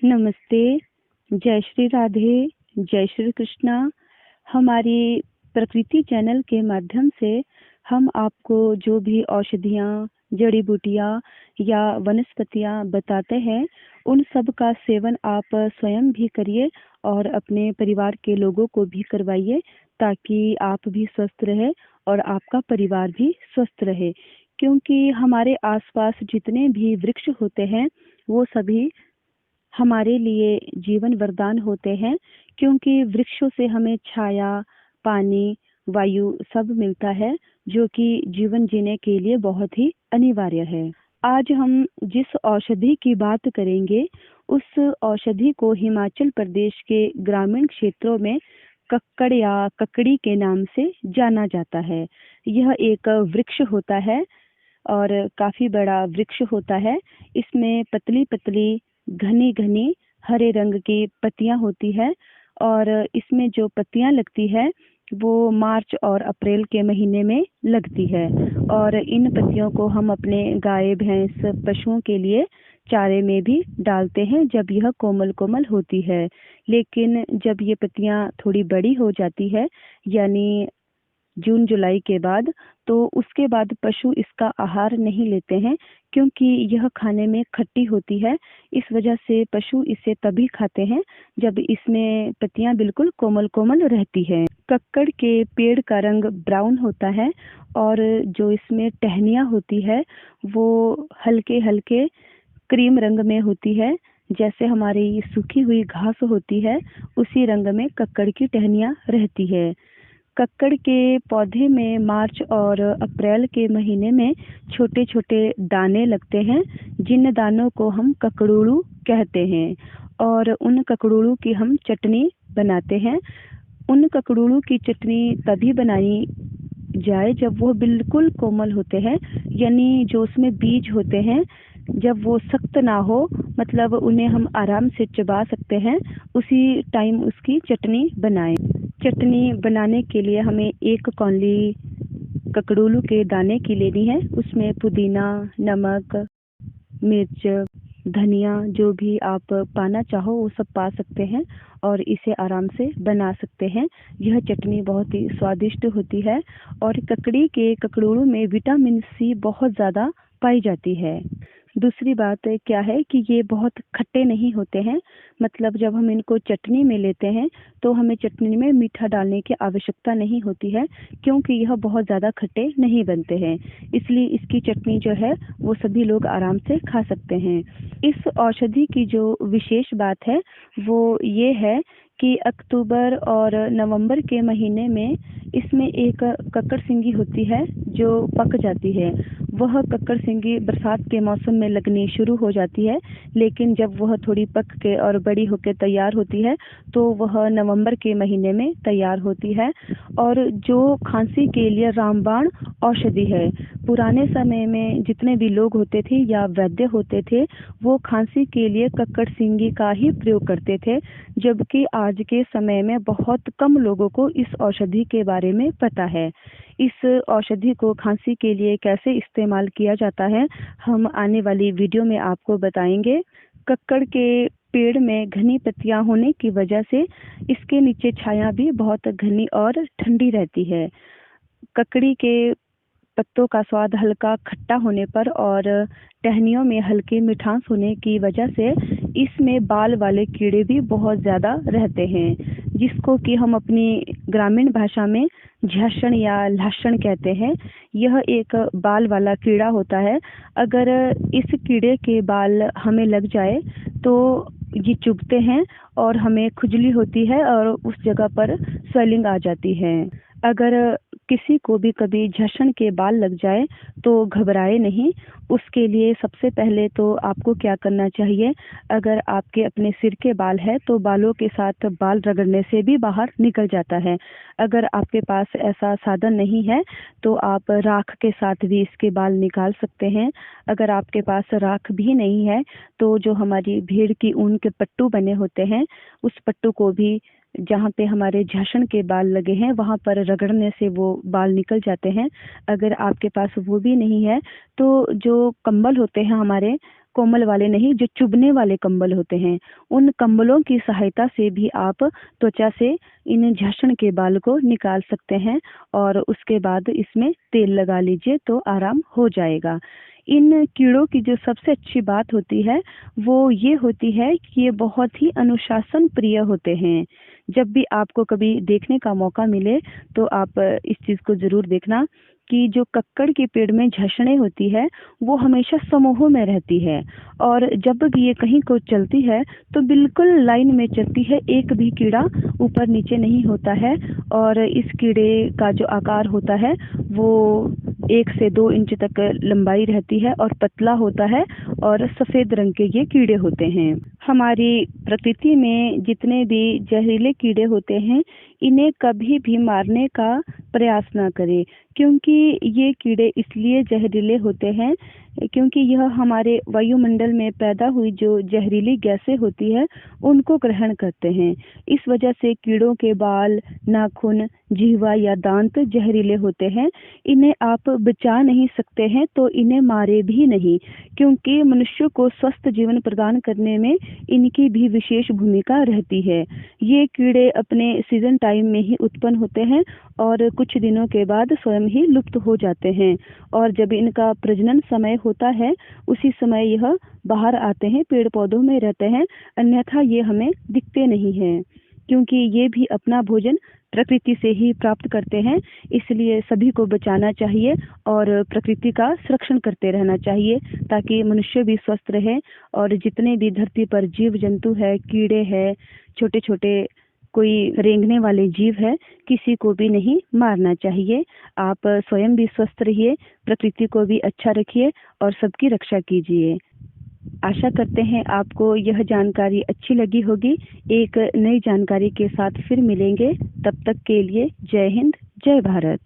नमस्ते। जय श्री राधे। जय श्री कृष्णा। हमारी प्रकृति चैनल के माध्यम से हम आपको जो भी औषधियाँ, जड़ी बूटियाँ या वनस्पतियाँ बताते हैं, उन सब का सेवन आप स्वयं भी करिए और अपने परिवार के लोगों को भी करवाइए, ताकि आप भी स्वस्थ रहे और आपका परिवार भी स्वस्थ रहे। क्योंकि हमारे आसपास जितने भी वृक्ष होते हैं, वो सभी हमारे लिए जीवन वरदान होते हैं। क्योंकि वृक्षों से हमें छाया, पानी, वायु सब मिलता है, जो कि जीवन जीने के लिए बहुत ही अनिवार्य है। आज हम जिस औषधि की बात करेंगे, उस औषधि को हिमाचल प्रदेश के ग्रामीण क्षेत्रों में कक्कड़ या ककड़ी के नाम से जाना जाता है। यह एक वृक्ष होता है और काफी बड़ा वृक्ष होता है। इसमें पतली पतली, घनी घनी हरे रंग की पत्तियां होती है और इसमें जो पत्तियां लगती है वो मार्च और अप्रैल के महीने में लगती है। और इन पत्तियों को हम अपने गाय, भैंस, पशुओं के लिए चारे में भी डालते हैं जब यह कोमल कोमल होती है। लेकिन जब ये पत्तियां थोड़ी बड़ी हो जाती है, यानी जून जुलाई के बाद, तो उसके बाद पशु इसका आहार नहीं लेते हैं, क्योंकि यह खाने में खट्टी होती है। इस वजह से पशु इसे तभी खाते हैं जब इसमें पत्तियां बिल्कुल कोमल कोमल रहती है। कक्कड़ के पेड़ का रंग ब्राउन होता है और जो इसमें टहनियाँ होती है वो हल्के हल्के क्रीम रंग में होती है। जैसे हमारी सूखी हुई घास होती है, उसी रंग में कक्कड़ की टहनियाँ रहती है। कक्कड़ के पौधे में मार्च और अप्रैल के महीने में छोटे छोटे दाने लगते हैं, जिन दानों को हम ककड़ूड़ू कहते हैं और उन ककड़ूड़ू की हम चटनी बनाते हैं। उन ककड़ूड़ू की चटनी तभी बनाई जाए जब वो बिल्कुल कोमल होते हैं, यानी जो उसमें बीज होते हैं, जब वो सख्त ना हो, मतलब उन्हें हम आराम से चबा सकते हैं, उसी टाइम उसकी चटनी बनाएं। चटनी बनाने के लिए हमें एक कौली ककड़ूलू के दाने की लेनी है। उसमें पुदीना, नमक, मिर्च, धनिया, जो भी आप पाना चाहो वो सब पा सकते हैं और इसे आराम से बना सकते हैं। यह चटनी बहुत ही स्वादिष्ट होती है और ककड़ी के ककड़ूड़ू में विटामिन सी बहुत ज़्यादा पाई जाती है। दूसरी बात क्या है कि ये बहुत खट्टे नहीं होते हैं, मतलब जब हम इनको चटनी में लेते हैं तो हमें चटनी में मीठा डालने की आवश्यकता नहीं होती है, क्योंकि यह बहुत ज़्यादा खट्टे नहीं बनते हैं। इसलिए इसकी चटनी जो है वो सभी लोग आराम से खा सकते हैं। इस औषधि की जो विशेष बात है वो ये है कि अक्टूबर और नवंबर के महीने में इसमें एक कक्कड़ सिंगी होती है जो पक जाती है। वह कक्कड़ सिंगी बरसात के मौसम में लगनी शुरू हो जाती है, लेकिन जब वह थोड़ी पक के और बड़ी होकर तैयार होती है तो वह नवंबर के महीने में तैयार होती है। और जो खांसी के लिए रामबाण औषधि है। पुराने समय में जितने भी लोग होते थे या वैद्य होते थे, वो खांसी के लिए कक्कड़ सिंगी का ही प्रयोग करते थे, जबकि आज के समय में बहुत कम लोगों को इस औषधि के बारे में पता है। इस औषधि को खांसी के लिए कैसे इस्तेमाल किया जाता है, हम आने वाली वीडियो में आपको बताएंगे। कक्कड़ के पेड़ में घनी पत्तियां होने की वजह से इसके नीचे छाया भी बहुत घनी और ठंडी रहती है। ककड़ी के पत्तों का स्वाद हल्का खट्टा होने पर और टहनियों में हल्के मिठास होने की वजह से इसमें बाल वाले कीड़े भी बहुत ज़्यादा रहते हैं, जिसको कि हम अपनी ग्रामीण भाषा में झैंसण या लहसुन कहते हैं। यह एक बाल वाला कीड़ा होता है। अगर इस कीड़े के बाल हमें लग जाए तो ये चुभते हैं और हमें खुजली होती है और उस जगह पर स्वेलिंग आ जाती है। अगर किसी को भी कभी झैंसण के बाल लग जाए तो घबराए नहीं। उसके लिए सबसे पहले तो आपको क्या करना चाहिए, अगर आपके अपने सिर के बाल है तो बालों के साथ बाल रगड़ने से भी बाहर निकल जाता है। अगर आपके पास ऐसा साधन नहीं है तो आप राख के साथ भी इसके बाल निकाल सकते हैं। अगर आपके पास राख भी नहीं है तो जो हमारी भेड़ की ऊन के पट्टू बने होते हैं, उस पट्टू को भी जहाँ पे हमारे झैंसण के बाल लगे हैं वहाँ पर रगड़ने से वो बाल निकल जाते हैं। अगर आपके पास वो भी नहीं है तो जो कंबल होते हैं हमारे, कोमल वाले नहीं, जो चुभने वाले कंबल होते हैं, उन कंबलों की सहायता से भी आप त्वचा से इन झड़न के बाल को निकाल सकते हैं और उसके बाद इसमें तेल लगा लीजिए तो आराम हो जाएगा। इन कीड़ों की जो सबसे अच्छी बात होती है वो ये होती है कि ये बहुत ही अनुशासन प्रिय होते हैं। जब भी आपको कभी देखने का मौका मिले तो आप इस चीज़ को ज़रूर देखना कि जो कक्कड़ के पेड़ में झषणें होती है वो हमेशा समूह में रहती है और जब भी ये कहीं को चलती है तो बिल्कुल लाइन में चलती है, एक भी कीड़ा ऊपर नीचे नहीं होता है। और इस कीड़े का जो आकार होता है वो 1 से 2 इंच तक लंबाई रहती है और पतला होता है और सफ़ेद रंग के ये कीड़े होते हैं। हमारी प्रकृति में जितने भी जहरीले कीड़े होते हैं इन्हें कभी भी मारने का प्रयास ना करें, क्योंकि ये कीड़े इसलिए जहरीले होते हैं क्योंकि यह हमारे वायुमंडल में पैदा हुई जो जहरीली गैसें होती है उनको ग्रहण करते हैं। इस वजह से कीड़ों के बाल, नाखून, जिह्वा या दांत जहरीले होते हैं। इन्हें आप बचा नहीं सकते हैं तो इन्हें मारे भी नहीं, क्योंकि मनुष्य को स्वस्थ जीवन प्रदान करने में इनकी भी विशेष भूमिका रहती है। ये कीड़े अपने सीजन टाइम में ही उत्पन्न होते हैं और कुछ दिनों के बाद स्वयं ही लुप्त हो जाते हैं और जब इनका प्रजनन समय होता है उसी समय यह बाहर आते हैं, पेड़ पौधों में रहते हैं, अन्यथा ये हमें दिखते नहीं हैं क्योंकि ये भी अपना भोजन प्रकृति से ही प्राप्त करते हैं। इसलिए सभी को बचाना चाहिए और प्रकृति का संरक्षण करते रहना चाहिए ताकि मनुष्य भी स्वस्थ रहे और जितने भी धरती पर जीव जंतु है, कीड़े हैं, छोटे छोटे कोई रेंगने वाले जीव है, किसी को भी नहीं मारना चाहिए। आप स्वयं भी स्वस्थ रहिए, प्रकृति को भी अच्छा रखिए और सबकी रक्षा कीजिए। आशा करते हैं आपको यह जानकारी अच्छी लगी होगी। एक नई जानकारी के साथ फिर मिलेंगे, तब तक के लिए जय हिंद, जय भारत।